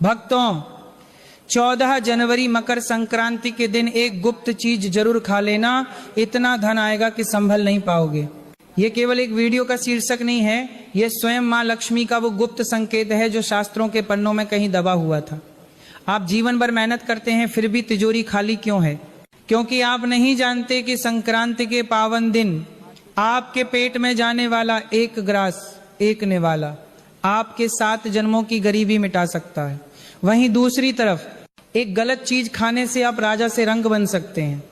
भक्तों, 14 जनवरी मकर संक्रांति के दिन एक गुप्त चीज जरूर खा लेना, इतना धन आएगा कि संभल नहीं पाओगे। ये केवल एक वीडियो का शीर्षक नहीं है, ये स्वयं माँ लक्ष्मी का वो गुप्त संकेत है जो शास्त्रों के पन्नों में कहीं दबा हुआ था। आप जीवन भर मेहनत करते हैं फिर भी तिजोरी खाली क्यों है? क्योंकि आप नहीं जानते कि संक्रांति के पावन दिन आपके पेट में जाने वाला एक ग्रास, एक निवाला आपके 7 जन्मों की गरीबी मिटा सकता है। वहीं दूसरी तरफ एक गलत चीज खाने से आप राजा से रंग बन सकते हैं।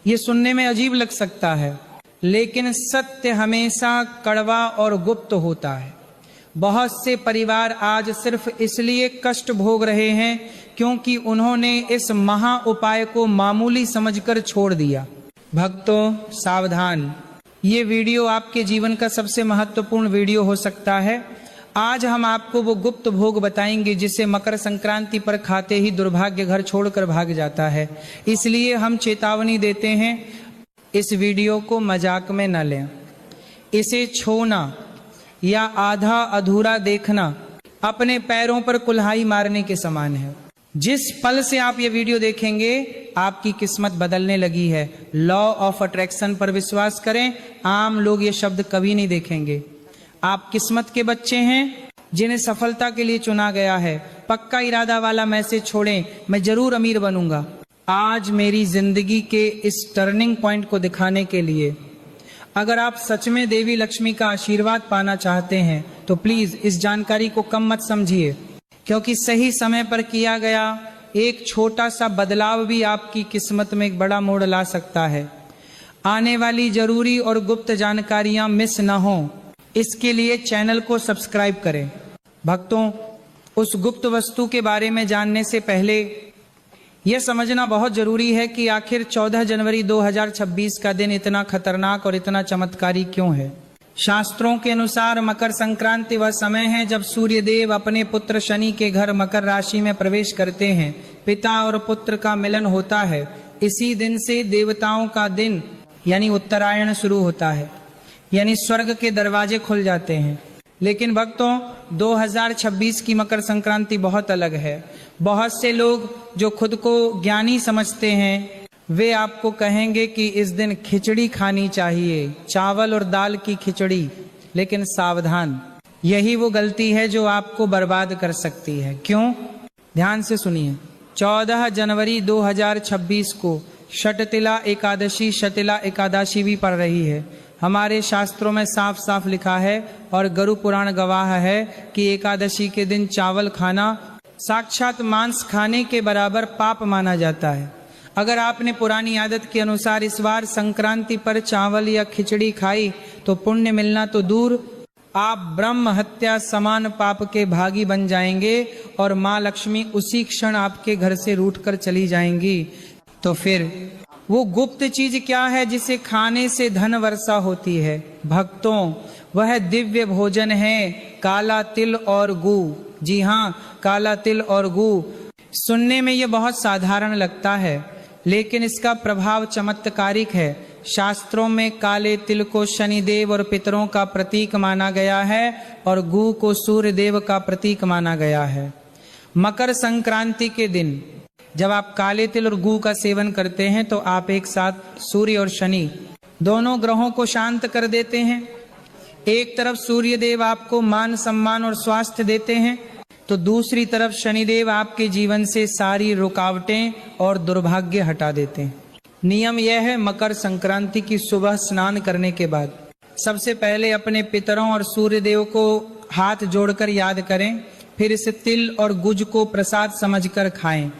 ये सुनने में अजीब लग सकता है, लेकिन सत्य हमेशा कड़वा और गुप्त होता है। बहुत से परिवार आज सिर्फ इसलिए कष्ट भोग रहे हैं क्योंकि उन्होंने इस महा उपाय को मामूली समझकर छोड़ दिया। भक्तों सावधान, ये वीडियो आपके जीवन का सबसे महत्वपूर्ण वीडियो हो सकता है। आज हम आपको वो गुप्त भोग बताएंगे जिसे मकर संक्रांति पर खाते ही दुर्भाग्य घर छोड़कर भाग जाता है। इसलिए हम चेतावनी देते हैं, इस वीडियो को मजाक में न लें। इसे छूना या आधा अधूरा देखना अपने पैरों पर कुल्हाड़ी मारने के समान है। जिस पल से आप ये वीडियो देखेंगे आपकी किस्मत बदलने लगी है। लॉ ऑफ अट्रैक्शन पर विश्वास करें, आम लोग ये शब्द कभी नहीं देखेंगे। आप किस्मत के बच्चे हैं जिन्हें सफलता के लिए चुना गया है। पक्का इरादा वाला मैसेज छोड़ें, मैं जरूर अमीर बनूंगा। आज मेरी जिंदगी के इस टर्निंग पॉइंट को दिखाने के लिए अगर आप सच में देवी लक्ष्मी का आशीर्वाद पाना चाहते हैं तो प्लीज इस जानकारी को कम मत समझिए, क्योंकि सही समय पर किया गया एक छोटा सा बदलाव भी आपकी किस्मत में एक बड़ा मोड़ ला सकता है। आने वाली जरूरी और गुप्त जानकारियां मिस न हो, इसके लिए चैनल को सब्सक्राइब करें। भक्तों, उस गुप्त वस्तु के बारे में जानने से पहले यह समझना बहुत जरूरी है कि आखिर 14 जनवरी 2026 का दिन इतना खतरनाक और इतना चमत्कारी क्यों है। शास्त्रों के अनुसार मकर संक्रांति वह समय है जब सूर्य देव अपने पुत्र शनि के घर मकर राशि में प्रवेश करते हैं। पिता और पुत्र का मिलन होता है। इसी दिन से देवताओं का दिन यानी उत्तरायण शुरू होता है, यानी स्वर्ग के दरवाजे खुल जाते हैं। लेकिन भक्तों, 2026 की मकर संक्रांति बहुत अलग है। बहुत से लोग जो खुद को ज्ञानी समझते हैं वे आपको कहेंगे कि इस दिन खिचड़ी खानी चाहिए, चावल और दाल की खिचड़ी। लेकिन सावधान, यही वो गलती है जो आपको बर्बाद कर सकती है। क्यों? ध्यान से सुनिए। 14 जनवरी 2026 को शटतिला एकादशी, शतिला एकादशी भी पड़ रही है। हमारे शास्त्रों में साफ साफ लिखा है और गरु पुराण गवाह है कि एकादशी के दिन चावल खाना साक्षात मांस खाने के बराबर पाप माना जाता है। अगर आपने पुरानी आदत के अनुसार इस बार संक्रांति पर चावल या खिचड़ी खाई तो पुण्य मिलना तो दूर, आप ब्रह्म हत्या समान पाप के भागी बन जाएंगे और माँ लक्ष्मी उसी क्षण आपके घर से रूठकर चली जाएंगी। तो फिर वो गुप्त चीज क्या है जिसे खाने से धन वर्षा होती है? भक्तों, वह दिव्य भोजन है काला तिल और गू। जी हाँ, काला तिल और गू। सुनने में ये बहुत साधारण लगता है, लेकिन इसका प्रभाव चमत्कारिक है। शास्त्रों में काले तिल को शनिदेव और पितरों का प्रतीक माना गया है और गू को सूर्य देव का प्रतीक माना गया है। मकर संक्रांति के दिन जब आप काले तिल और गू का सेवन करते हैं तो आप एक साथ सूर्य और शनि दोनों ग्रहों को शांत कर देते हैं। एक तरफ सूर्य देव आपको मान सम्मान और स्वास्थ्य देते हैं, तो दूसरी तरफ शनिदेव आपके जीवन से सारी रुकावटें और दुर्भाग्य हटा देते हैं। नियम यह है, मकर संक्रांति की सुबह स्नान करने के बाद सबसे पहले अपने पितरों और सूर्य देव को हाथ जोड़कर याद करें, फिर इस तिल और गुज को प्रसाद समझकर खाएं।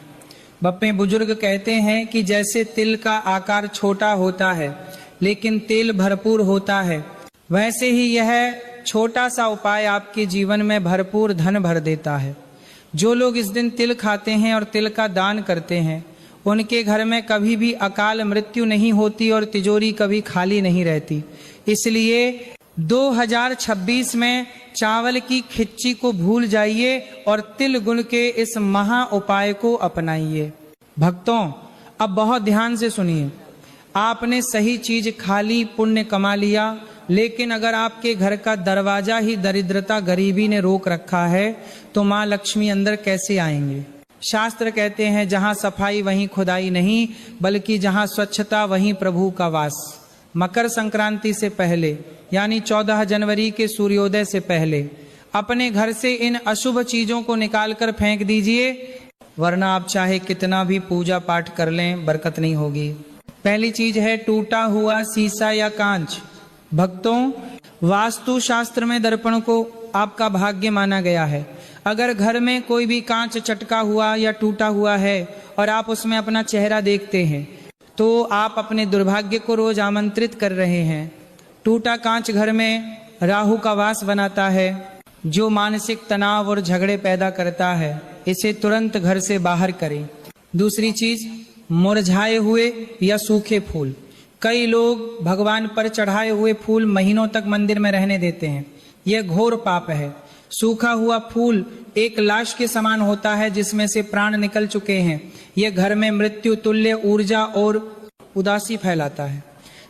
बप्पे बुजुर्ग कहते हैं कि जैसे तिल का आकार छोटा होता है लेकिन तेल भरपूर होता है, वैसे ही यह छोटा सा उपाय आपके जीवन में भरपूर धन भर देता है। जो लोग इस दिन तिल खाते हैं और तिल का दान करते हैं उनके घर में कभी भी अकाल मृत्यु नहीं होती और तिजोरी कभी खाली नहीं रहती। इसलिए 2026 में चावल की खिचड़ी को भूल जाइए और तिल गुड़ के इस महा उपाय को अपनाइए। भक्तों, अब बहुत ध्यान से सुनिए। आपने सही चीज खा ली, पुण्य कमा लिया, लेकिन अगर आपके घर का दरवाजा ही दरिद्रता गरीबी ने रोक रखा है तो माँ लक्ष्मी अंदर कैसे आएंगे। शास्त्र कहते हैं जहां सफाई वहीं खुदाई नहीं, बल्कि जहां स्वच्छता वहीं प्रभु का वास। मकर संक्रांति से पहले यानी 14 जनवरी के सूर्योदय से पहले अपने घर से इन अशुभ चीजों को निकालकर फेंक दीजिए, वरना आप चाहे कितना भी पूजा पाठ कर लें बरकत नहीं होगी। पहली चीज है टूटा हुआ शीशा या कांच। भक्तों, वास्तु शास्त्र में दर्पण को आपका भाग्य माना गया है। अगर घर में कोई भी कांच चटका हुआ या टूटा हुआ है और आप उसमें अपना चेहरा देखते हैं तो आप अपने दुर्भाग्य को रोज आमंत्रित कर रहे हैं। टूटा कांच घर में राहु का वास बनाता है, जो मानसिक तनाव और झगड़े पैदा करता है। इसे तुरंत घर से बाहर करें। दूसरी चीज, मुरझाए हुए या सूखे फूल। कई लोग भगवान पर चढ़ाए हुए फूल महीनों तक मंदिर में रहने देते हैं। यह घोर पाप है। सूखा हुआ फूल एक लाश के समान होता है जिसमें से प्राण निकल चुके हैं। यह घर में मृत्यु तुल्य ऊर्जा और उदासी फैलाता है।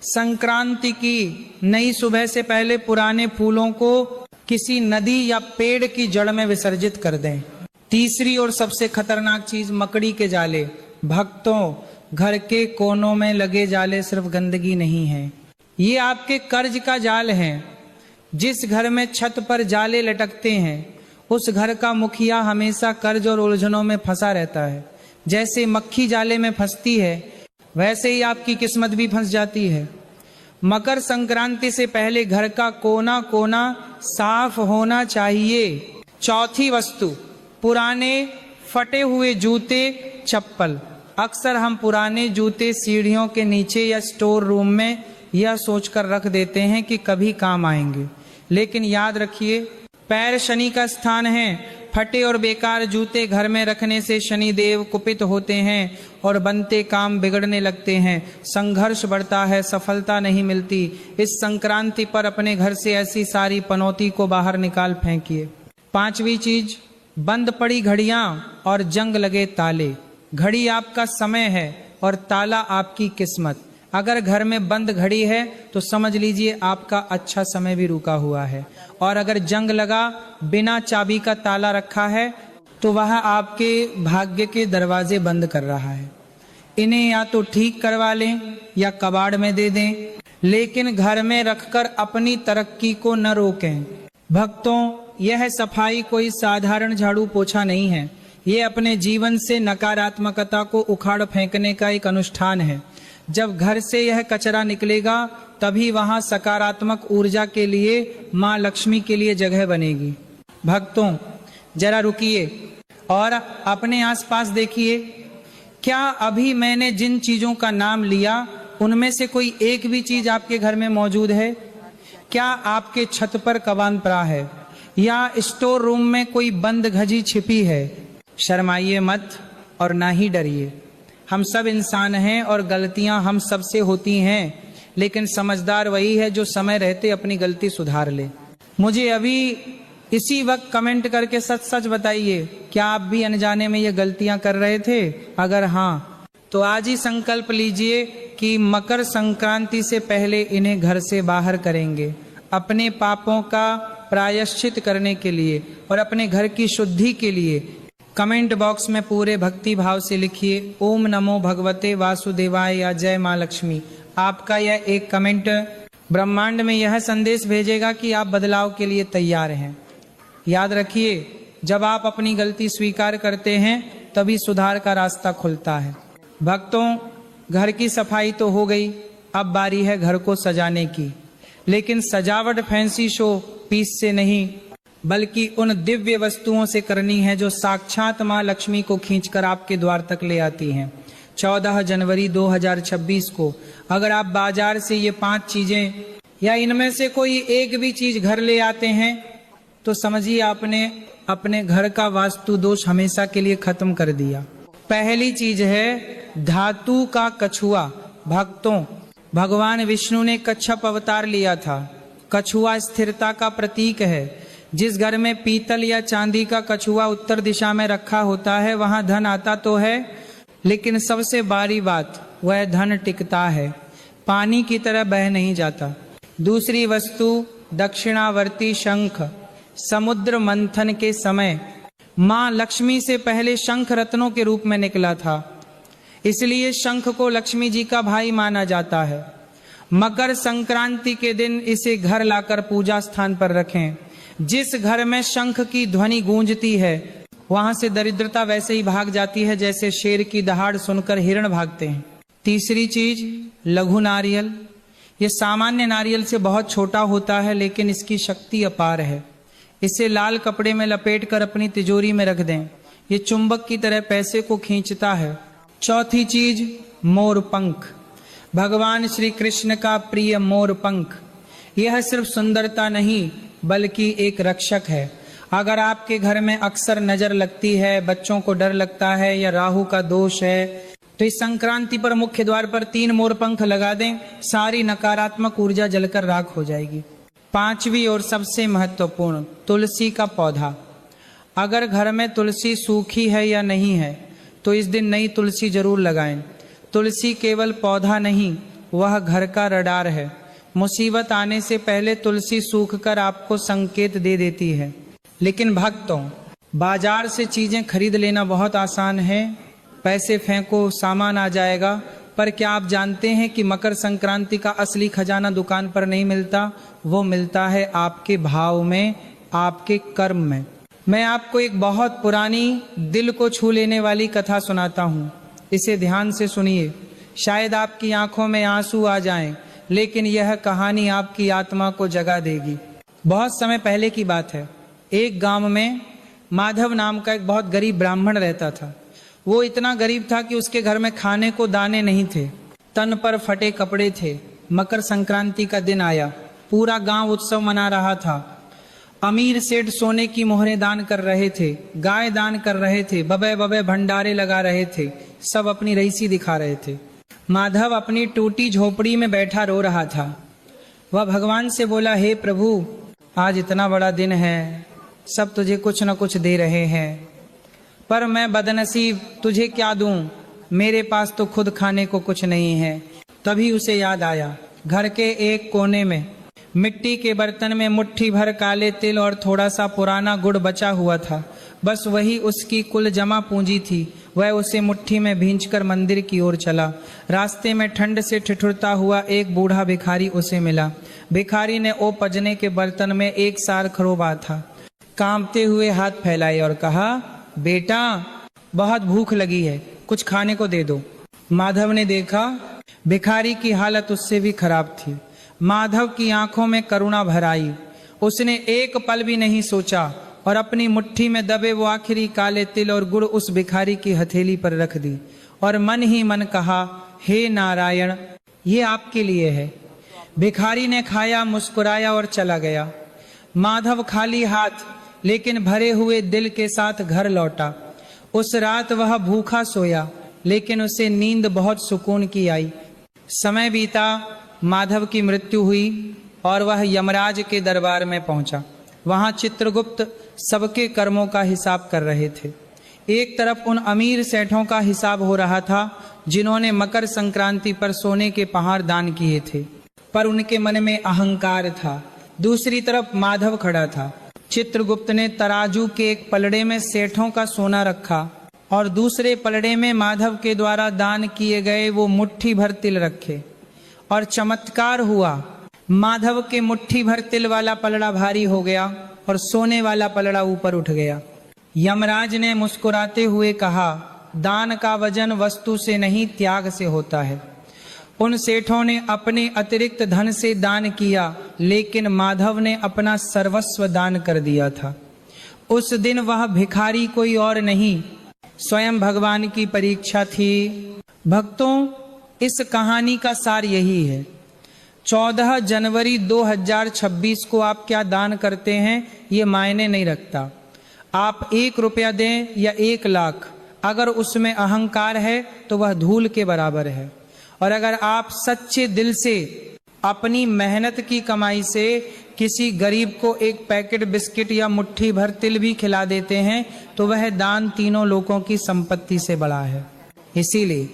संक्रांति की नई सुबह से पहले पुराने फूलों को किसी नदी या पेड़ की जड़ में विसर्जित कर दें। तीसरी और सबसे खतरनाक चीज, मकड़ी के जाले। भक्तों, घर के कोनों में लगे जाले सिर्फ गंदगी नहीं है, ये आपके कर्ज का जाल है। जिस घर में छत पर जाले लटकते हैं उस घर का मुखिया हमेशा कर्ज और उलझनों में फंसा रहता है। जैसे मक्खी जाले में फंसती है वैसे ही आपकी किस्मत भी फंस जाती है। मकर संक्रांति से पहले घर का कोना कोना साफ होना चाहिए। चौथी वस्तु, पुराने फटे हुए जूते चप्पल। अक्सर हम पुराने जूते सीढ़ियों के नीचे या स्टोर रूम में यह सोचकर रख देते हैं कि कभी काम आएंगे, लेकिन याद रखिए पैर शनि का स्थान है। फटे और बेकार जूते घर में रखने से शनि देव कुपित होते हैं और बनते काम बिगड़ने लगते हैं। संघर्ष बढ़ता है, सफलता नहीं मिलती। इस संक्रांति पर अपने घर से ऐसी सारी पनौती को बाहर निकाल फेंकिए। पांचवी चीज, बंद पड़ी घड़ियां और जंग लगे ताले। घड़ी आपका समय है और ताला आपकी किस्मत। अगर घर में बंद घड़ी है तो समझ लीजिए आपका अच्छा समय भी रुका हुआ है, और अगर जंग लगा बिना चाबी का ताला रखा है तो वह आपके भाग्य के दरवाजे बंद कर रहा है। इन्हें या तो ठीक करवा लें या कबाड़ में दे दें, लेकिन घर में रखकर अपनी तरक्की को न रोकें। भक्तों, यह सफाई कोई साधारण झाड़ू पोछा नहीं है, ये अपने जीवन से नकारात्मकता को उखाड़ फेंकने का एक अनुष्ठान है। जब घर से यह कचरा निकलेगा तभी वहां सकारात्मक ऊर्जा के लिए माँ लक्ष्मी के लिए जगह बनेगी। भक्तों, जरा रुकिए और अपने आसपास देखिए, क्या अभी मैंने जिन चीजों का नाम लिया उनमें से कोई एक भी चीज आपके घर में मौजूद है? क्या आपके छत पर कबानपरा है या स्टोर रूम में कोई बंद घजी छिपी है? शर्माइए मत और ना ही डरिए। हम सब इंसान हैं और गलतियां हम सब से होती हैं, लेकिन समझदार वही है जो समय रहते अपनी गलती सुधार ले। मुझे अभी इसी वक्त कमेंट करके सच सच बताइए, क्या आप भी अनजाने में ये गलतियां कर रहे थे? अगर हाँ तो आज ही संकल्प लीजिए कि मकर संक्रांति से पहले इन्हें घर से बाहर करेंगे, अपने पापों का प्रायश्चित करने के लिए और अपने घर की शुद्धि के लिए। कमेंट बॉक्स में पूरे भक्ति भाव से लिखिए ओम नमो भगवते वासुदेवाय या जय माँ लक्ष्मी। आपका यह एक कमेंट ब्रह्मांड में यह संदेश भेजेगा कि आप बदलाव के लिए तैयार हैं। याद रखिए, जब आप अपनी गलती स्वीकार करते हैं तभी सुधार का रास्ता खुलता है। भक्तों, घर की सफाई तो हो गई, अब बारी है घर को सजाने की। लेकिन सजावट फैंसी शो पीस से नहीं बल्कि उन दिव्य वस्तुओं से करनी है जो साक्षात माँ लक्ष्मी को खींचकर आपके द्वार तक ले आती हैं। 14 जनवरी 2026 को अगर आप बाजार से ये 5 चीजें या इनमें से कोई एक भी चीज घर ले आते हैं तो समझिए आपने अपने घर का वास्तु दोष हमेशा के लिए खत्म कर दिया। पहली चीज है धातु का कछुआ। भक्तों, भगवान विष्णु ने कच्छप अवतार लिया था। कछुआ स्थिरता का प्रतीक है। जिस घर में पीतल या चांदी का कछुआ उत्तर दिशा में रखा होता है वहां धन आता तो है, लेकिन सबसे बड़ी बात वह धन टिकता है, पानी की तरह बह नहीं जाता। दूसरी वस्तु दक्षिणावर्ती शंख। समुद्र मंथन के समय मां लक्ष्मी से पहले शंख रत्नों के रूप में निकला था, इसलिए शंख को लक्ष्मी जी का भाई माना जाता है। मकर संक्रांति के दिन इसे घर लाकर पूजा स्थान पर रखें। जिस घर में शंख की ध्वनि गूंजती है वहां से दरिद्रता वैसे ही भाग जाती है जैसे शेर की दहाड़ सुनकर हिरण भागते हैं। तीसरी चीज लघु नारियल। ये सामान्य नारियल से बहुत छोटा होता है लेकिन इसकी शक्ति अपार है। इसे लाल कपड़े में लपेट कर अपनी तिजोरी में रख दें। ये चुंबक की तरह पैसे को खींचता है। चौथी चीज मोर पंख। भगवान श्री कृष्ण का प्रिय मोर पंख। यह सिर्फ सुंदरता नहीं बल्कि एक रक्षक है। अगर आपके घर में अक्सर नजर लगती है, बच्चों को डर लगता है या राहु का दोष है, तो इस संक्रांति पर मुख्य द्वार पर 3 मोर पंख लगा दें। सारी नकारात्मक ऊर्जा जलकर राख हो जाएगी। पांचवी और सबसे महत्वपूर्ण तुलसी का पौधा। अगर घर में तुलसी सूखी है या नहीं है तो इस दिन नई तुलसी जरूर लगाएं। तुलसी केवल पौधा नहीं, वह घर का रडार है। मुसीबत आने से पहले तुलसी सूखकर आपको संकेत दे देती है। लेकिन भक्तों, बाजार से चीजें खरीद लेना बहुत आसान है। पैसे फेंको, सामान आ जाएगा। पर क्या आप जानते हैं कि मकर संक्रांति का असली खजाना दुकान पर नहीं मिलता, वो मिलता है आपके भाव में, आपके कर्म में। मैं आपको एक बहुत पुरानी दिल को छू लेने वाली कथा सुनाता हूँ। इसे ध्यान से सुनिए। शायद आपकी आंखों में आंसू आ जाएं, लेकिन यह कहानी आपकी आत्मा को जगा देगी। बहुत समय पहले की बात है। एक गांव में माधव नाम का एक बहुत गरीब ब्राह्मण रहता था। वो इतना गरीब था कि उसके घर में खाने को दाने नहीं थे, तन पर फटे कपड़े थे। मकर संक्रांति का दिन आया, पूरा गांव उत्सव मना रहा था। अमीर सेठ सोने की मोहरें दान कर रहे थे, गाय दान कर रहे थे, बबे बबे भंडारे लगा रहे थे, सब अपनी रईसी दिखा रहे थे। माधव अपनी टूटी झोपड़ी में बैठा रो रहा था। वह भगवान से बोला, हे प्रभु, आज इतना बड़ा दिन है, सब तुझे कुछ न कुछ दे रहे हैं, पर मैं बदनसीब, तुझे क्या दूं? मेरे पास तो खुद खाने को कुछ नहीं है। तभी उसे याद आया, घर के एक कोने में मिट्टी के बर्तन में मुट्ठी भर काले तिल और थोड़ा सा पुराना गुड़ बचा हुआ था। बस वही उसकी कुल जमा पूंजी थी। वह उसे मुट्ठी में भींचकर मंदिर की ओर चला। रास्ते में ठंड से ठिठुरता हुआ एक बूढ़ा भिखारी उसे मिला। भिखारी ने ओ पजने के बर्तन में एक सार खरोबा था। कांपते हुए हाथ फैलाए और कहा, बेटा, बहुत भूख लगी है, कुछ खाने को दे दो। माधव ने देखा भिखारी की हालत उससे भी खराब थी। माधव की आंखों में करुणा भर आई। उसने एक पल भी नहीं सोचा और अपनी मुट्ठी में दबे वो आखिरी काले तिल और गुड़ उस भिखारी की हथेली पर रख दी और मन ही मन कहा, हे नारायण, ये आपके लिए है। भिखारी ने खाया, मुस्कुराया और चला गया। माधव खाली हाथ लेकिन भरे हुए दिल के साथ घर लौटा। उस रात वह भूखा सोया, लेकिन उसे नींद बहुत सुकून की आई। समय बीता, माधव की मृत्यु हुई और वह यमराज के दरबार में पहुंचा। वहां चित्रगुप्त सबके कर्मों का हिसाब कर रहे थे। एक तरफ उन अमीर सेठों का हिसाब हो रहा था जिन्होंने मकर संक्रांति पर सोने के पहाड़ दान किए थे, पर उनके मन में अहंकार था। दूसरी तरफ माधव खड़ा था। चित्रगुप्त ने तराजू के एक पलड़े में सेठों का सोना रखा और दूसरे पलड़े में माधव के द्वारा दान किए गए वो मुट्ठी भर तिल रखे। और चमत्कार हुआ, माधव के मुट्ठी भर तिल वाला पलड़ा भारी हो गया और सोने वाला पलड़ा ऊपर उठ गया। यमराज ने मुस्कुराते हुए कहा, दान का वजन वस्तु से नहीं, त्याग से होता है। उन सेठों ने अपने अतिरिक्त धन से दान किया, लेकिन माधव ने अपना सर्वस्व दान कर दिया था। उस दिन वह भिखारी कोई और नहीं, स्वयं भगवान की परीक्षा थी। भक्तों, इस कहानी का सार यही है। 14 जनवरी 2026 को आप क्या दान करते हैं ये मायने नहीं रखता। आप 1 रुपया दें या 1 लाख, अगर उसमें अहंकार है तो वह धूल के बराबर है। और अगर आप सच्चे दिल से अपनी मेहनत की कमाई से किसी गरीब को 1 पैकेट बिस्किट या मुट्ठी भर तिल भी खिला देते हैं तो वह दान तीनों लोगों की संपत्ति से बड़ा है। इसीलिए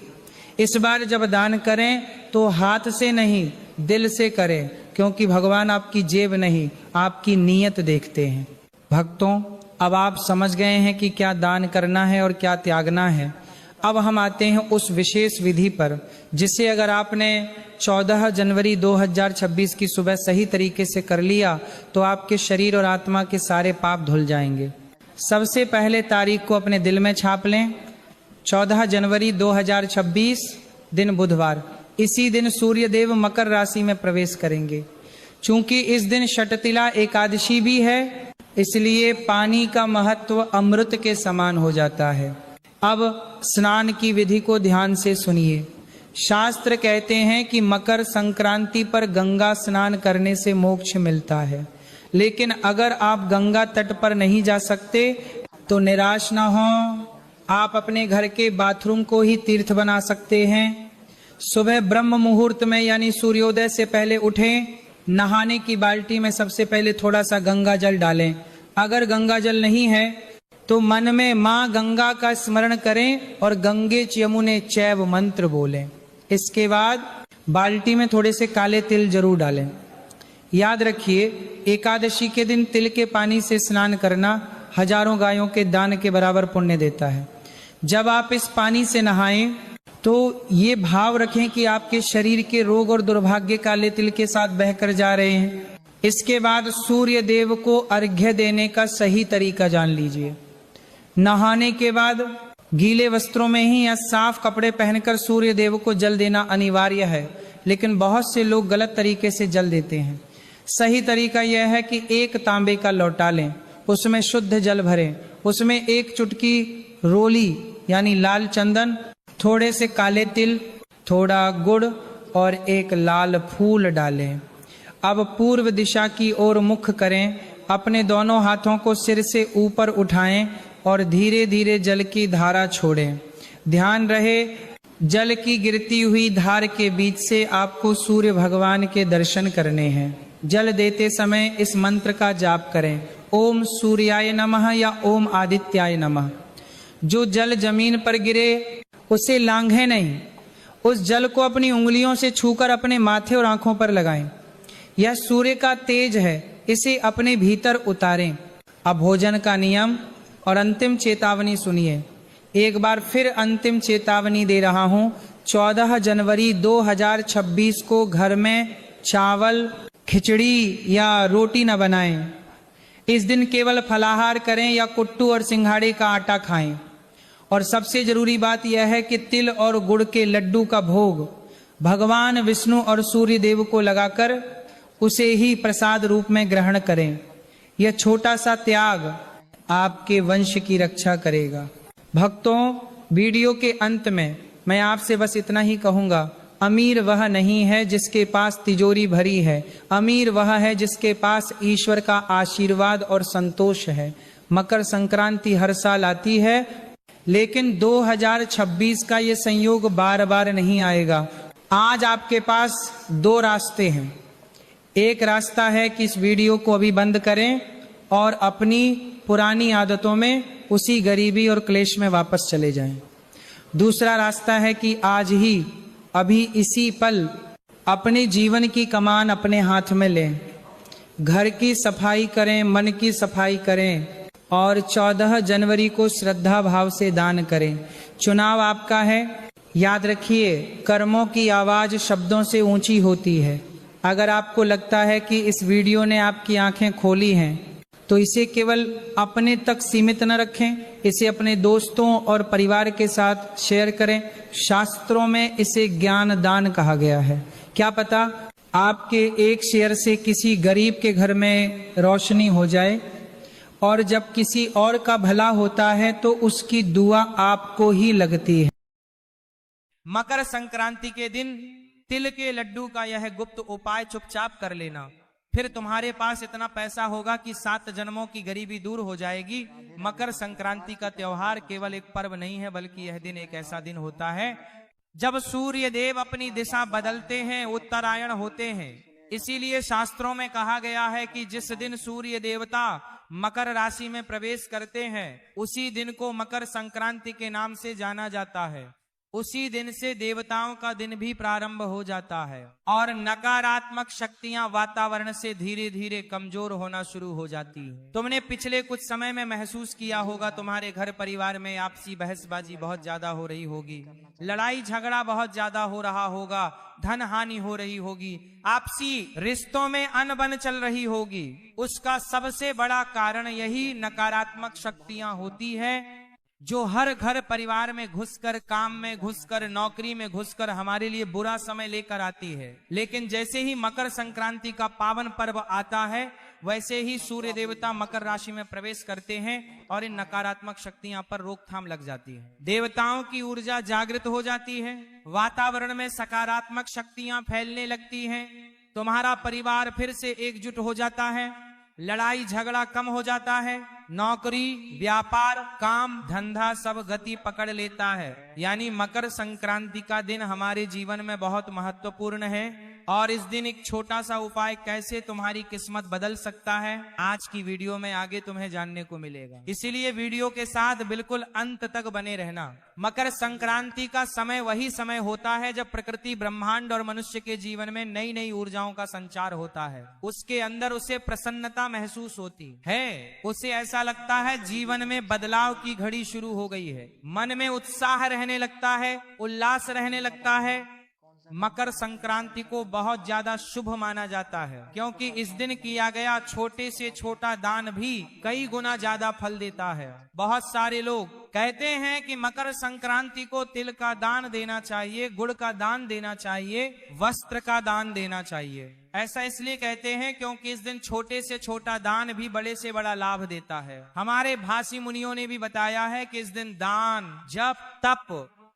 इस बार जब दान करें तो हाथ से नहीं दिल से करें, क्योंकि भगवान आपकी जेब नहीं, आपकी नीयत देखते हैं। भक्तों, अब आप समझ गए हैं कि क्या दान करना है और क्या त्यागना है। अब हम आते हैं उस विशेष विधि पर जिसे अगर आपने 14 जनवरी 2026 की सुबह सही तरीके से कर लिया तो आपके शरीर और आत्मा के सारे पाप धुल जाएंगे। सबसे पहले तारीख को अपने दिल में छाप लें, 14 जनवरी 2026 दिन बुधवार। इसी दिन सूर्य देव मकर राशि में प्रवेश करेंगे। चूंकि इस दिन षटतिला एकादशी भी है, इसलिए पानी का महत्व अमृत के समान हो जाता है। अब स्नान की विधि को ध्यान से सुनिए। शास्त्र कहते हैं कि मकर संक्रांति पर गंगा स्नान करने से मोक्ष मिलता है, लेकिन अगर आप गंगा तट पर नहीं जा सकते तो निराश ना हो, आप अपने घर के बाथरूम को ही तीर्थ बना सकते हैं। सुबह ब्रह्म मुहूर्त में यानी सूर्योदय से पहले उठें, नहाने की बाल्टी में सबसे पहले थोड़ा सा गंगा जल डालें। अगर गंगा जल नहीं है तो मन में माँ गंगा का स्मरण करें और गंगे च यमुने चैव मंत्र बोलें। इसके बाद बाल्टी में थोड़े से काले तिल जरूर डालें। याद रखिए, एकादशी के दिन तिल के पानी से स्नान करना हजारों गायों के दान के बराबर पुण्य देता है। जब आप इस पानी से नहाएं तो ये भाव रखें कि आपके शरीर के रोग और दुर्भाग्य काले तिल के साथ बहकर जा रहे हैं। इसके बाद सूर्य देव को अर्घ्य देने का सही तरीका जान लीजिए। नहाने के बाद गीले वस्त्रों में ही या साफ कपड़े पहनकर सूर्य देव को जल देना अनिवार्य है, लेकिन बहुत से लोग गलत तरीके से जल देते हैं। सही तरीका यह है कि एक तांबे का लोटा लें, उसमें शुद्ध जल भरें, उसमें एक चुटकी रोली यानी लाल चंदन, थोड़े से काले तिल, थोड़ा गुड़ और एक लाल फूल डालें। अब पूर्व दिशा की ओर मुख करें, अपने दोनों हाथों को सिर से ऊपर उठाएं और धीरे धीरे जल की धारा छोड़ें। ध्यान रहे, जल की गिरती हुई धार के बीच से आपको सूर्य भगवान के दर्शन करने हैं। जल देते समय इस मंत्र का जाप करें, ओम सूर्याय नमः या ओम आदित्याय नमः। जो जल जमीन पर गिरे उसे लांघे नहीं, उस जल को अपनी उंगलियों से छूकर अपने माथे और आंखों पर लगाएं। यह सूर्य का तेज है, इसे अपने भीतर उतारें। अब भोजन का नियम और अंतिम चेतावनी सुनिए। एक बार फिर अंतिम चेतावनी दे रहा हूं, 14 जनवरी 2026 को घर में चावल, खिचड़ी या रोटी न बनाएं। इस दिन केवल फलाहार करें या कुट्टू और सिंघाड़े का आटा खाएं। और सबसे जरूरी बात यह है कि तिल और गुड़ के लड्डू का भोग भगवान विष्णु और सूर्य देव को लगाकर उसे ही प्रसाद रूप में ग्रहण करें। यह छोटा सा त्याग आपके वंश की रक्षा करेगा। भक्तों, वीडियो के अंत में मैं आपसे बस इतना ही कहूंगा, अमीर वह नहीं है जिसके पास तिजोरी भरी है, अमीर वह है जिसके पास ईश्वर का आशीर्वाद और संतोष है। मकर संक्रांति हर साल आती है, लेकिन 2026 का ये संयोग बार बार नहीं आएगा। आज आपके पास दो रास्ते हैं। एक रास्ता है कि इस वीडियो को अभी बंद करें और अपनी पुरानी आदतों में, उसी गरीबी और क्लेश में वापस चले जाएं। दूसरा रास्ता है कि आज ही अभी इसी पल अपने जीवन की कमान अपने हाथ में लें, घर की सफाई करें, मन की सफाई करें और 14 जनवरी को श्रद्धा भाव से दान करें। चुनाव आपका है। याद रखिए, कर्मों की आवाज शब्दों से ऊंची होती है। अगर आपको लगता है कि इस वीडियो ने आपकी आंखें खोली हैं तो इसे केवल अपने तक सीमित न रखें, इसे अपने दोस्तों और परिवार के साथ शेयर करें। शास्त्रों में इसे ज्ञान दान कहा गया है। क्या पता आपके एक शेयर से किसी गरीब के घर में रोशनी हो जाए, और जब किसी और का भला होता है तो उसकी दुआ आपको ही लगती है। मकर संक्रांति के दिन तिल के लड्डू का यह गुप्त उपाय चुपचाप कर लेना, फिर तुम्हारे पास इतना पैसा होगा कि 7 जन्मों की गरीबी दूर हो जाएगी। मकर संक्रांति का त्योहार केवल एक पर्व नहीं है, बल्कि यह दिन एक ऐसा दिन होता है जब सूर्य देव अपनी दिशा बदलते हैं, उत्तरायण होते हैं। इसीलिए शास्त्रों में कहा गया है कि जिस दिन सूर्य देवता मकर राशि में प्रवेश करते हैं, उसी दिन को मकर संक्रांति के नाम से जाना जाता है। उसी दिन से देवताओं का दिन भी प्रारंभ हो जाता है और नकारात्मक शक्तियां वातावरण से धीरे धीरे कमजोर होना शुरू हो जाती है। तुमने पिछले कुछ समय में महसूस किया होगा, तुम्हारे घर परिवार में आपसी बहसबाजी बहुत ज्यादा हो रही होगी, लड़ाई झगड़ा बहुत ज्यादा हो रहा होगा, धन हानि हो रही होगी, आपसी रिश्तों में अनबन चल रही होगी। उसका सबसे बड़ा कारण यही नकारात्मक शक्तियां होती है, जो हर घर परिवार में घुसकर, काम में घुसकर, नौकरी में घुसकर हमारे लिए बुरा समय लेकर आती है। लेकिन जैसे ही मकर संक्रांति का पावन पर्व आता है, वैसे ही सूर्य देवता मकर राशि में प्रवेश करते हैं और इन नकारात्मक शक्तियां पर रोकथाम लग जाती है। देवताओं की ऊर्जा जागृत हो जाती है, वातावरण में सकारात्मक शक्तियां फैलने लगती हैं, तुम्हारा परिवार फिर से एकजुट हो जाता है, लड़ाई झगड़ा कम हो जाता है, नौकरी, व्यापार, काम, धंधा सब गति पकड़ लेता है। यानी मकर संक्रांति का दिन हमारे जीवन में बहुत महत्वपूर्ण है और इस दिन एक छोटा सा उपाय कैसे तुम्हारी किस्मत बदल सकता है, आज की वीडियो में आगे तुम्हें जानने को मिलेगा। इसीलिए वीडियो के साथ बिल्कुल अंत तक बने रहना। मकर संक्रांति का समय वही समय होता है जब प्रकृति, ब्रह्मांड और मनुष्य के जीवन में नई नई ऊर्जाओं का संचार होता है। उसके अंदर उसे प्रसन्नता महसूस होती है, उसे ऐसा लगता है जीवन में बदलाव की घड़ी शुरू हो गई है, मन में उत्साह रहने लगता है, उल्लास रहने लगता है। मकर संक्रांति को बहुत ज्यादा शुभ माना जाता है, क्योंकि इस दिन किया गया छोटे से छोटा दान भी कई गुना ज्यादा फल देता है। बहुत सारे लोग कहते हैं कि मकर संक्रांति को तिल का दान देना चाहिए, गुड़ का दान देना चाहिए, वस्त्र का दान देना चाहिए। ऐसा इसलिए कहते हैं क्योंकि इस दिन छोटे से छोटा दान भी बड़े से बड़ा लाभ देता है। हमारे भाषी मुनियों ने भी बताया है कि इस दिन दान, जप, तप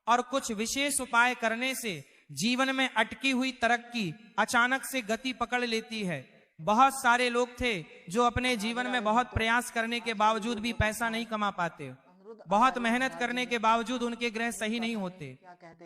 और कुछ विशेष उपाय करने से जीवन में अटकी हुई तरक्की अचानक से गति पकड़ लेती है। बहुत सारे लोग थे जो अपने जीवन में बहुत प्रयास करने के बावजूद भी पैसा नहीं कमा पाते, बहुत मेहनत करने के बावजूद उनके ग्रह सही नहीं होते,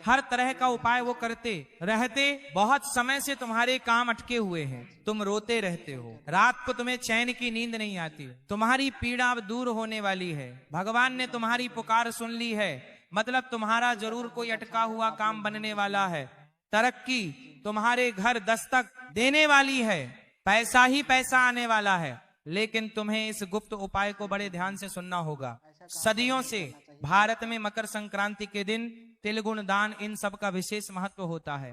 हर तरह का उपाय वो करते रहते, बहुत समय से तुम्हारे काम अटके हुए हैं, तुम रोते रहते हो, रात को तुम्हें चैन की नींद नहीं आती, तुम्हारी पीड़ा अब दूर होने वाली है, भगवान ने तुम्हारी पुकार सुन ली है, मतलब तुम्हारा जरूर कोई अटका हुआ काम बनने वाला है, तरक्की तुम्हारे घर दस्तक देने वाली है, पैसा ही पैसा आने वाला है। लेकिन तुम्हें इस गुप्त उपाय को बड़े ध्यान से सुनना होगा। सदियों से भारत में मकर संक्रांति के दिन तिल गुण दान इन सब का विशेष महत्व होता है।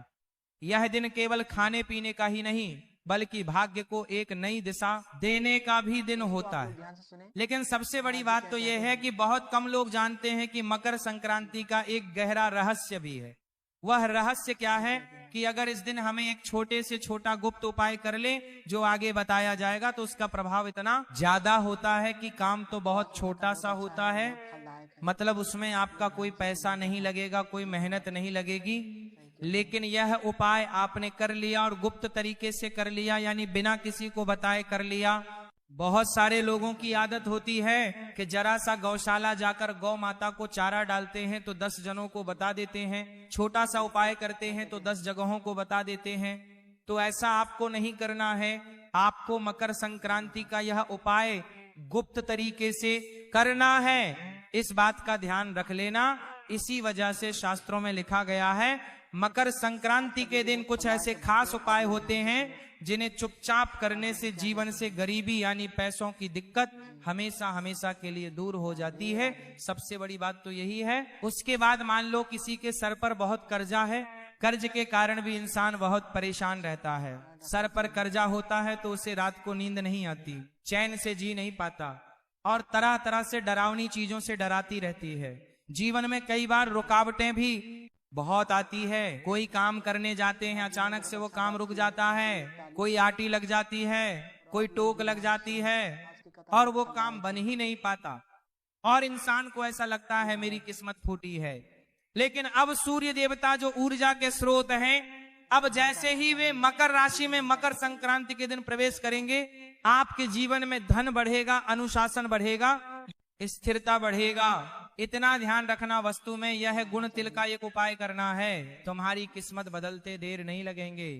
यह दिन केवल खाने पीने का ही नहीं बल्कि भाग्य को एक नई दिशा देने का भी दिन होता है। लेकिन सबसे बड़ी बात तो यह है कि बहुत कम लोग जानते हैं कि मकर संक्रांति का एक गहरा रहस्य भी है। वह रहस्य क्या है कि अगर इस दिन हमें एक छोटे से छोटा गुप्त उपाय कर ले जो आगे बताया जाएगा तो उसका प्रभाव इतना ज्यादा होता है कि काम तो बहुत छोटा सा होता है, मतलब उसमें आपका कोई पैसा नहीं लगेगा, कोई मेहनत नहीं लगेगी, लेकिन यह उपाय आपने कर लिया और गुप्त तरीके से कर लिया, यानी बिना किसी को बताए कर लिया। बहुत सारे लोगों की आदत होती है कि जरा सा गौशाला जाकर गौ माता को चारा डालते हैं तो 10 जनों को बता देते हैं, छोटा सा उपाय करते हैं तो 10 जगहों को बता देते हैं। तो ऐसा आपको नहीं करना है। आपको मकर संक्रांति का यह उपाय गुप्त तरीके से करना है, इस बात का ध्यान रख लेना। इसी वजह से शास्त्रों में लिखा गया है मकर संक्रांति के दिन कुछ ऐसे खास उपाय होते हैं जिन्हें चुपचाप करने से जीवन से गरीबी यानी पैसों की दिक्कत हमेशा हमेशा के लिए दूर हो जाती है। सबसे बड़ी बात तो यही है। उसके बाद मान लो किसी के सर पर बहुत कर्जा है, कर्ज के कारण भी इंसान बहुत परेशान रहता है। सर पर कर्जा होता है तो उसे रात को नींद नहीं आती, चैन से जी नहीं पाता और तरह तरह से डरावनी चीजों से डराती रहती है। जीवन में कई बार रुकावटें भी बहुत आती है। कोई काम करने जाते हैं, अचानक से वो काम रुक जाता है, कोई आटी लग जाती है, कोई टोक लग जाती है और वो काम बन ही नहीं पाता और इंसान को ऐसा लगता है मेरी किस्मत फूटी है। लेकिन अब सूर्य देवता जो ऊर्जा के स्रोत हैं, अब जैसे ही वे मकर राशि में मकर संक्रांति के दिन प्रवेश करेंगे, आपके जीवन में धन बढ़ेगा, अनुशासन बढ़ेगा, स्थिरता बढ़ेगा। इतना ध्यान रखना, वस्तु में यह गुण तिल का एक उपाय करना है, तुम्हारी किस्मत बदलते देर नहीं लगेंगे।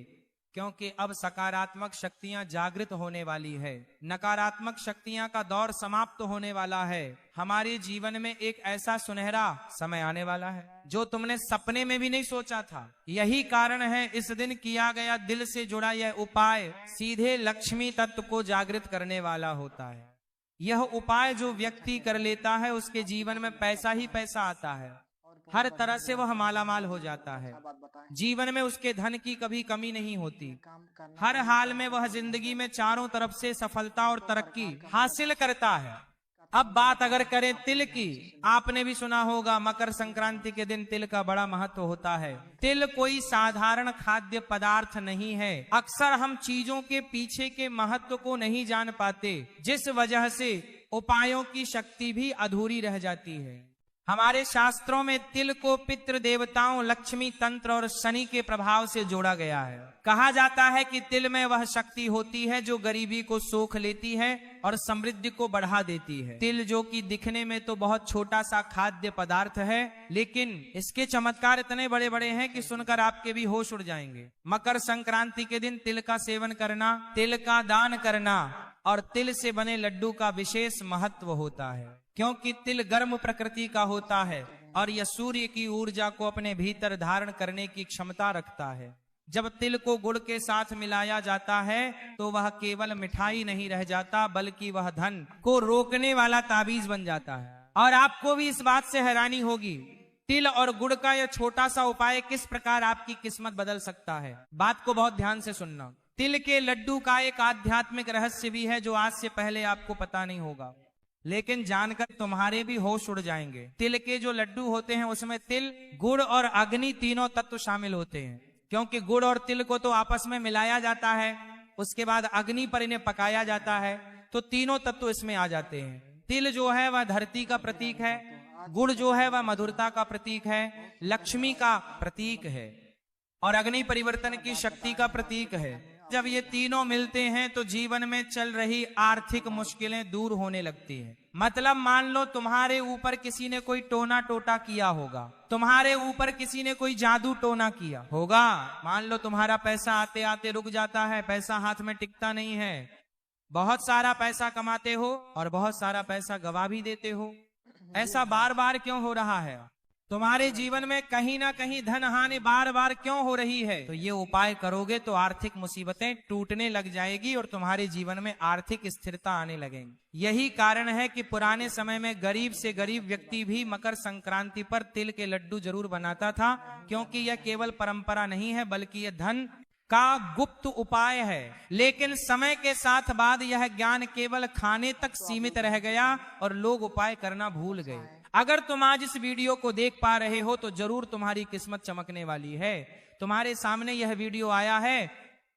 क्योंकि अब सकारात्मक शक्तियां जागृत होने वाली है, नकारात्मक शक्तियां का दौर समाप्त होने वाला है। हमारे जीवन में एक ऐसा सुनहरा समय आने वाला है जो तुमने सपने में भी नहीं सोचा था। यही कारण है इस दिन किया गया दिल से जुड़ा यह उपाय सीधे लक्ष्मी तत्व को जागृत करने वाला होता है। यह उपाय जो व्यक्ति कर लेता है उसके जीवन में पैसा ही पैसा आता है, हर तरह से वह मालामाल हो जाता है। जीवन में उसके धन की कभी कमी नहीं होती, हर हाल में वह जिंदगी में चारों तरफ से सफलता और तरक्की हासिल करता है। अब बात अगर करें तिल की, आपने भी सुना होगा मकर संक्रांति के दिन तिल का बड़ा महत्व होता है। तिल कोई साधारण खाद्य पदार्थ नहीं है। अक्सर हम चीजों के पीछे के महत्व को नहीं जान पाते, जिस वजह से उपायों की शक्ति भी अधूरी रह जाती है। हमारे शास्त्रों में तिल को पितृ देवताओं, लक्ष्मी तंत्र और शनि के प्रभाव से जोड़ा गया है। कहा जाता है कि तिल में वह शक्ति होती है जो गरीबी को सोख लेती है और समृद्धि को बढ़ा देती है। तिल जो कि दिखने में तो बहुत छोटा सा खाद्य पदार्थ है, लेकिन इसके चमत्कार इतने बड़े बड़े हैं कि सुनकर आपके भी होश उड़ जाएंगे। मकर संक्रांति के दिन तिल का सेवन करना, तिल का दान करना और तिल से बने लड्डू का विशेष महत्व होता है, क्योंकि तिल गर्म प्रकृति का होता है और यह सूर्य की ऊर्जा को अपने भीतर धारण करने की क्षमता रखता है। जब तिल को गुड़ के साथ मिलाया जाता है तो वह केवल मिठाई नहीं रह जाता, बल्कि वह धन को रोकने वाला ताबीज बन जाता है। और आपको भी इस बात से हैरानी होगी, तिल और गुड़ का यह छोटा सा उपाय किस प्रकार आपकी किस्मत बदल सकता है। बात को बहुत ध्यान से सुनना। तिल के लड्डू का एक आध्यात्मिक रहस्य भी है जो आज से पहले आपको पता नहीं होगा, लेकिन जानकर तुम्हारे भी होश उड़ जाएंगे। तिल के जो लड्डू होते हैं उसमें तिल, गुड़ और अग्नि तीनों तत्व शामिल होते हैं, क्योंकि गुड़ और तिल को तो आपस में मिलाया जाता है, उसके बाद अग्नि पर इन्हें पकाया जाता है, तो तीनों तत्व इसमें आ जाते हैं। तिल जो है वह धरती का प्रतीक है, गुड़ जो है वह मधुरता का प्रतीक है, लक्ष्मी का प्रतीक है और अग्नि परिवर्तन की शक्ति का प्रतीक है। जब ये तीनों मिलते हैं तो जीवन में चल रही आर्थिक मुश्किलें दूर होने लगती है। मतलब मान लो तुम्हारे ऊपर किसी ने कोई टोना टोटा किया होगा, तुम्हारे ऊपर किसी ने कोई जादू टोना किया होगा, मान लो तुम्हारा पैसा आते आते रुक जाता है, पैसा हाथ में टिकता नहीं है, बहुत सारा पैसा कमाते हो और बहुत सारा पैसा गवा भी देते हो। ऐसा बार बार क्यों हो रहा है? तुम्हारे जीवन में कहीं ना कहीं धन हानि बार बार क्यों हो रही है? तो ये उपाय करोगे तो आर्थिक मुसीबतें टूटने लग जाएगी और तुम्हारे जीवन में आर्थिक स्थिरता आने लगेगी। यही कारण है कि पुराने समय में गरीब से गरीब व्यक्ति भी मकर संक्रांति पर तिल के लड्डू जरूर बनाता था, क्योंकि यह केवल परंपरा नहीं है बल्कि यह धन का गुप्त उपाय है। लेकिन समय के साथ बाद यह ज्ञान केवल खाने तक सीमित रह गया और लोग उपाय करना भूल गए। अगर तुम आज इस वीडियो को देख पा रहे हो तो जरूर तुम्हारी किस्मत चमकने वाली है। तुम्हारे सामने यह वीडियो आया है,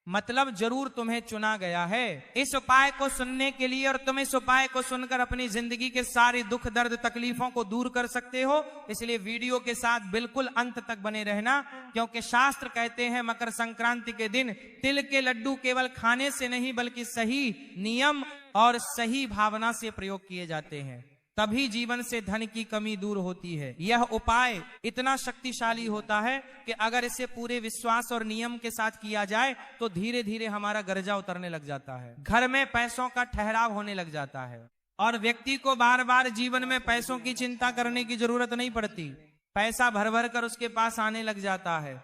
मतलब जरूर तुम्हें चुना गया है इस उपाय को सुनने के लिए, और तुम इस उपाय को सुनकर अपनी जिंदगी के सारे दुख दर्द तकलीफों को दूर कर सकते हो। इसलिए वीडियो के साथ बिल्कुल अंत तक बने रहना, क्योंकि शास्त्र कहते हैं मकर संक्रांति के दिन तिल के लड्डू केवल खाने से नहीं बल्कि सही नियम और सही भावना से प्रयोग किए जाते हैं, तभी जीवन से धन की कमी दूर होती है। यह उपाय इतना शक्तिशाली होता है कि अगर इसे पूरे विश्वास और नियम के साथ किया जाए तो धीरे धीरे हमारा कर्जा उतरने लग जाता है, घर में पैसों का ठहराव होने लग जाता है और व्यक्ति को बार बार जीवन में पैसों की चिंता करने की जरूरत नहीं पड़ती। पैसा भर भर कर उसके पास आने लग जाता है।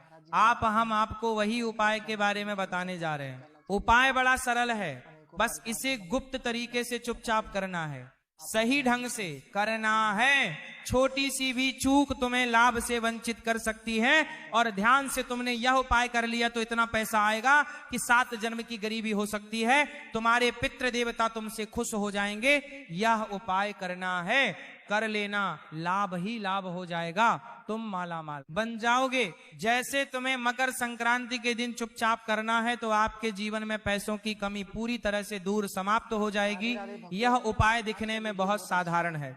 हम आपको वही उपाय के बारे में बताने जा रहे हैं। उपाय बड़ा सरल है, बस इसे गुप्त तरीके से चुपचाप करना है, सही ढंग से करना है। छोटी सी भी चूक तुम्हें लाभ से वंचित कर सकती है, और ध्यान से तुमने यह उपाय कर लिया तो इतना पैसा आएगा कि 7 जन्म की गरीबी हो सकती है। तुम्हारे पितृ देवता तुमसे खुश हो जाएंगे। यह उपाय करना है, कर लेना, लाभ ही लाभ हो जाएगा, तुम मालामाल बन जाओगे। जैसे तुम्हें मकर संक्रांति के दिन चुपचाप करना है तो आपके जीवन में पैसों की कमी पूरी तरह से दूर समाप्त हो जाएगी। यह उपाय दिखने में बहुत साधारण है,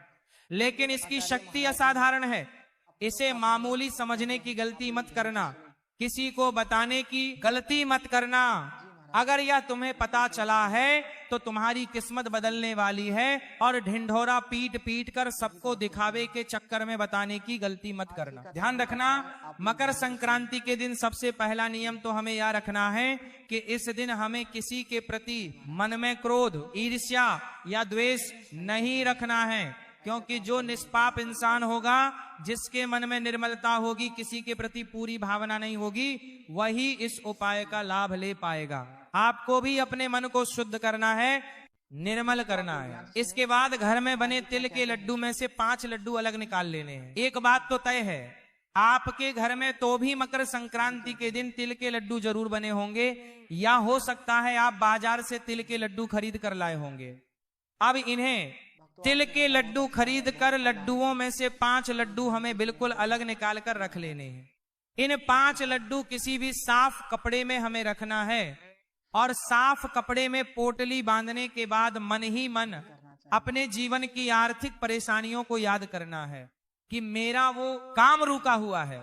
लेकिन इसकी शक्ति असाधारण है। इसे मामूली समझने की गलती मत करना, किसी को बताने की गलती मत करना। अगर यह तुम्हें पता चला है तो तुम्हारी किस्मत बदलने वाली है। और ढिंढोरा पीट पीट कर सबको दिखावे के चक्कर में बताने की गलती मत करना। ध्यान रखना, मकर संक्रांति के दिन सबसे पहला नियम तो हमें यह रखना है कि इस दिन हमें किसी के प्रति मन में क्रोध, ईर्ष्या या द्वेष नहीं रखना है, क्योंकि जो निष्पाप इंसान होगा, जिसके मन में निर्मलता होगी, किसी के प्रति पूरी भावना नहीं होगी, वही इस उपाय का लाभ ले पाएगा। आपको भी अपने मन को शुद्ध करना है, निर्मल करना है। इसके बाद घर में बने तिल के लड्डू में से 5 लड्डू अलग निकाल लेने हैं। एक बात तो तय है, आपके घर में तो भी मकर संक्रांति के दिन तिल के लड्डू जरूर बने होंगे, या हो सकता है आप बाजार से तिल के लड्डू खरीद कर लाए होंगे। अब इन्हें तिल के लड्डू खरीद कर लड्डुओं में से 5 लड्डू हमें बिल्कुल अलग निकाल कर रख लेने हैं। इन 5 लड्डू किसी भी साफ कपड़े में हमें रखना है, और साफ कपड़े में पोटली बांधने के बाद मन ही मन अपने जीवन की आर्थिक परेशानियों को याद करना है कि मेरा वो काम रुका हुआ है,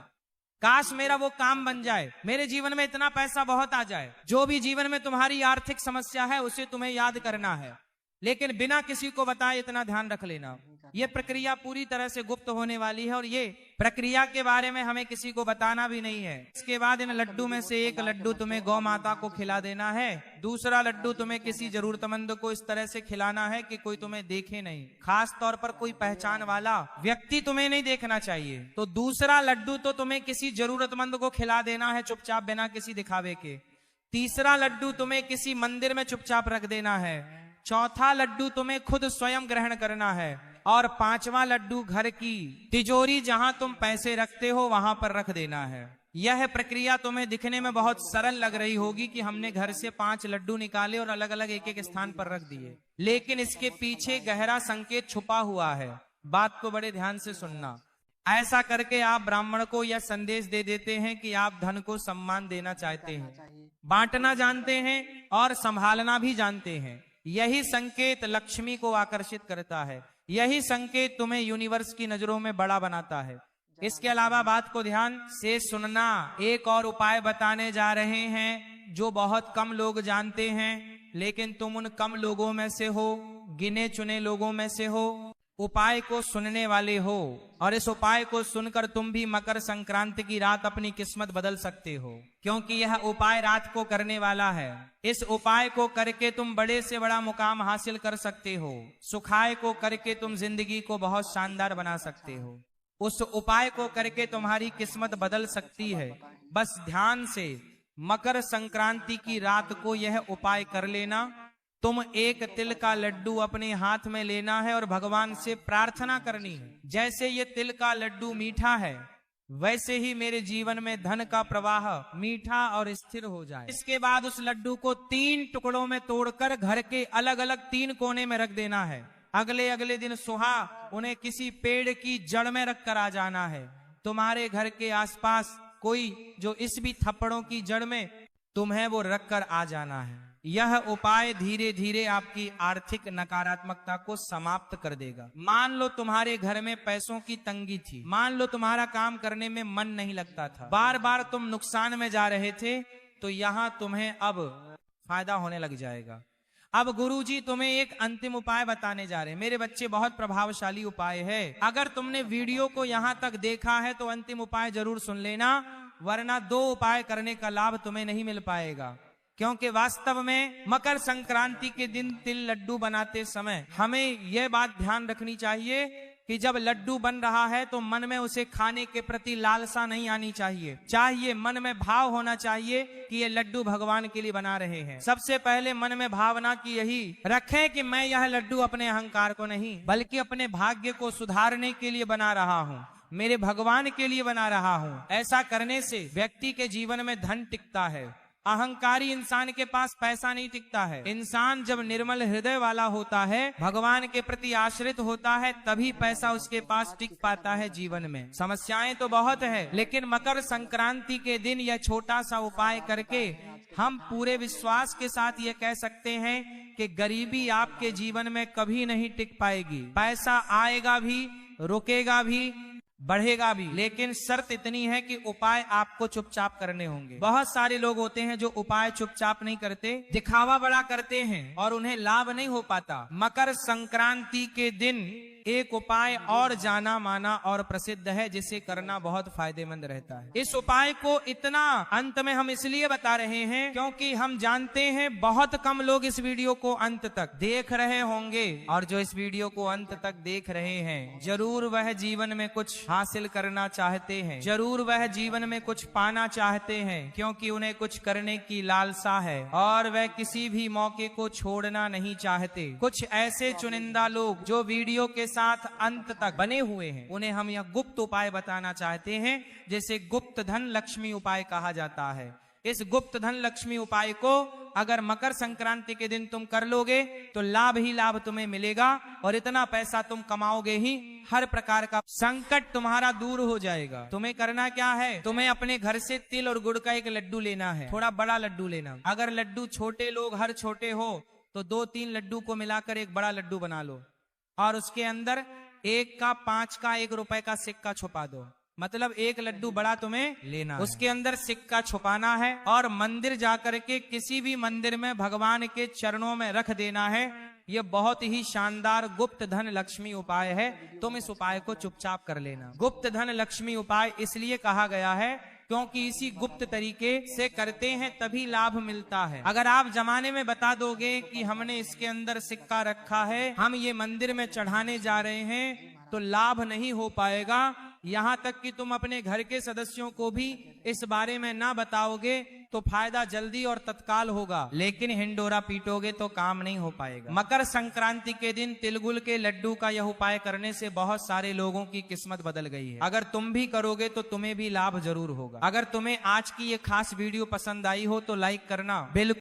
काश मेरा वो काम बन जाए, मेरे जीवन में इतना पैसा बहुत आ जाए। जो भी जीवन में तुम्हारी आर्थिक समस्या है उसे तुम्हें याद करना है, लेकिन बिना किसी को बताए इतना ध्यान रख लेना। ये प्रक्रिया पूरी तरह से गुप्त होने वाली है, और ये प्रक्रिया के बारे में हमें किसी को बताना भी नहीं है। इसके बाद इन लड्डू में से एक लड्डू तुम्हें गौ माता को खिला देना है, दूसरा लड्डू तुम्हें किसी जरूरतमंद को इस तरह से खिलाना है कि कोई तुम्हें देखे नहीं, खास तौर पर कोई पहचान वाला व्यक्ति तुम्हें नहीं देखना चाहिए। तो दूसरा लड्डू तो तुम्हें किसी जरूरतमंद को खिला देना है चुपचाप, बिना किसी दिखावे के। तीसरा लड्डू तुम्हें किसी मंदिर में चुपचाप रख देना है। चौथा लड्डू तुम्हें खुद स्वयं ग्रहण करना है, और 5वां लड्डू घर की तिजोरी जहां तुम पैसे रखते हो वहां पर रख देना है। यह प्रक्रिया तुम्हें दिखने में बहुत सरल लग रही होगी कि हमने घर से 5 लड्डू निकाले और अलग अलग एक एक स्थान पर रख दिए, लेकिन इसके पीछे गहरा संकेत छुपा हुआ है। बात को बड़े ध्यान से सुनना। ऐसा करके आप ब्राह्मण को यह संदेश दे देते हैं कि आप धन को सम्मान देना चाहते हैं, बांटना जानते हैं और संभालना भी जानते हैं। यही संकेत लक्ष्मी को आकर्षित करता है, यही संकेत तुम्हें यूनिवर्स की नजरों में बड़ा बनाता है। इसके अलावा बात को ध्यान से सुनना, एक और उपाय बताने जा रहे हैं जो बहुत कम लोग जानते हैं, लेकिन तुम उन कम लोगों में से हो, गिने चुने लोगों में से हो, उपाय को सुनने वाले हो, और इस उपाय को सुनकर तुम भी मकर संक्रांति की रात अपनी किस्मत बदल सकते हो, क्योंकि यह उपाय रात को करने वाला है। इस उपाय को करके तुम बड़े से बड़ा मुकाम हासिल कर सकते हो। सुखाय को करके तुम जिंदगी को बहुत शानदार बना सकते हो। उस उपाय को करके तुम्हारी किस्मत बदल सकती है। बस ध्यान से मकर संक्रांति की रात को यह उपाय कर लेना। तुम एक तिल का लड्डू अपने हाथ में लेना है और भगवान से प्रार्थना करनी है, जैसे ये तिल का लड्डू मीठा है वैसे ही मेरे जीवन में धन का प्रवाह मीठा और स्थिर हो जाए। इसके बाद उस लड्डू को 3 टुकड़ों में तोड़कर घर के अलग अलग 3 कोने में रख देना है। अगले दिन सुबह उन्हें किसी पेड़ की जड़ में रख कर आ जाना है। तुम्हारे घर के आसपास कोई जो इस भी थप्पड़ों की जड़ में तुम्हें वो रख कर आ जाना है। यह उपाय धीरे धीरे आपकी आर्थिक नकारात्मकता को समाप्त कर देगा। मान लो तुम्हारे घर में पैसों की तंगी थी, मान लो तुम्हारा काम करने में मन नहीं लगता था, बार बार तुम नुकसान में जा रहे थे, तो यहाँ तुम्हें अब फायदा होने लग जाएगा। अब गुरुजी तुम्हें एक अंतिम उपाय बताने जा रहे हैं। मेरे बच्चे, बहुत प्रभावशाली उपाय है। अगर तुमने वीडियो को यहाँ तक देखा है तो अंतिम उपाय जरूर सुन लेना, वरना 2 उपाय करने का लाभ तुम्हें नहीं मिल पाएगा। क्योंकि वास्तव में मकर संक्रांति के दिन तिल लड्डू बनाते समय हमें यह बात ध्यान रखनी चाहिए कि जब लड्डू बन रहा है तो मन में उसे खाने के प्रति लालसा नहीं आनी चाहिए। मन में भाव होना चाहिए कि ये लड्डू भगवान के लिए बना रहे हैं। सबसे पहले मन में भावना की यही रखें कि मैं यह लड्डू अपने अहंकार को नहीं बल्कि अपने भाग्य को सुधारने के लिए बना रहा हूँ, मेरे भगवान के लिए बना रहा हूँ। ऐसा करने से व्यक्ति के जीवन में धन टिकता है। अहंकारी इंसान के पास पैसा नहीं टिकता है। इंसान जब निर्मल हृदय वाला होता है, भगवान के प्रति आश्रित होता है, तभी पैसा उसके पास टिक पाता है जीवन में। समस्याएं तो बहुत है, लेकिन मकर संक्रांति के दिन यह छोटा सा उपाय करके हम पूरे विश्वास के साथ ये कह सकते हैं कि गरीबी आपके जीवन में कभी नहीं टिक पाएगी। पैसा आएगा भी, रुकेगा भी, बढ़ेगा भी, लेकिन शर्त इतनी है कि उपाय आपको चुपचाप करने होंगे। बहुत सारे लोग होते हैं जो उपाय चुपचाप नहीं करते, दिखावा बड़ा करते हैं और उन्हें लाभ नहीं हो पाता। मकर संक्रांति के दिन एक उपाय और जाना माना और प्रसिद्ध है, जिसे करना बहुत फायदेमंद रहता है। इस उपाय को इतना अंत में हम इसलिए बता रहे हैं क्योंकि हम जानते हैं बहुत कम लोग इस वीडियो को अंत तक देख रहे होंगे, और जो इस वीडियो को अंत तक देख रहे हैं जरूर वह जीवन में कुछ हासिल करना चाहते हैं, जरूर वह जीवन में कुछ पाना चाहते हैं, क्योंकि उन्हें कुछ करने की लालसा है और वह किसी भी मौके को छोड़ना नहीं चाहते। कुछ ऐसे चुनिंदा लोग जो वीडियो के साथ अंत तक बने हुए हैं, उन्हें हम यह गुप्त उपाय बताना चाहते हैं, जिसे गुप्त धन लक्ष्मी उपाय कहा जाता है। इस गुप्त धन लक्ष्मी उपाय को अगर मकर संक्रांति के दिन तुम कर लोगे तो लाभ ही लाभ तुम्हें मिलेगा, और इतना पैसा तुम कमाओगे ही, हर प्रकार का संकट तुम्हारा दूर हो जाएगा। तुम्हें करना क्या है, तुम्हें अपने घर से तिल और गुड़ का एक लड्डू लेना है, थोड़ा बड़ा लड्डू लेना। अगर लड्डू छोटे लोग हर छोटे हो तो 2-3 लड्डू को मिलाकर एक बड़ा लड्डू बना लो, और उसके अंदर 1 का 5 का 1 रुपए का सिक्का छुपा दो। मतलब एक लड्डू बड़ा तुम्हें लेना, उसके अंदर सिक्का छुपाना है और मंदिर जाकर के किसी भी मंदिर में भगवान के चरणों में रख देना है। यह बहुत ही शानदार गुप्त धन लक्ष्मी उपाय है, तुम इस उपाय को चुपचाप कर लेना। गुप्त धन लक्ष्मी उपाय इसलिए कहा गया है क्योंकि इसी गुप्त तरीके से करते हैं तभी लाभ मिलता है। अगर आप जमाने में बता दोगे कि हमने इसके अंदर सिक्का रखा है, हम ये मंदिर में चढ़ाने जा रहे हैं, तो लाभ नहीं हो पाएगा। यहाँ तक कि तुम अपने घर के सदस्यों को भी इस बारे में ना बताओगे तो फायदा जल्दी और तत्काल होगा, लेकिन हिंडोरा पीटोगे तो काम नहीं हो पाएगा। मकर संक्रांति के दिन तिलगुल के लड्डू का यह उपाय करने से बहुत सारे लोगों की किस्मत बदल गई है। अगर तुम भी करोगे तो तुम्हें भी लाभ जरूर होगा। अगर तुम्हें आज की ये खास वीडियो पसंद आई हो तो लाइक करना बिल्कुल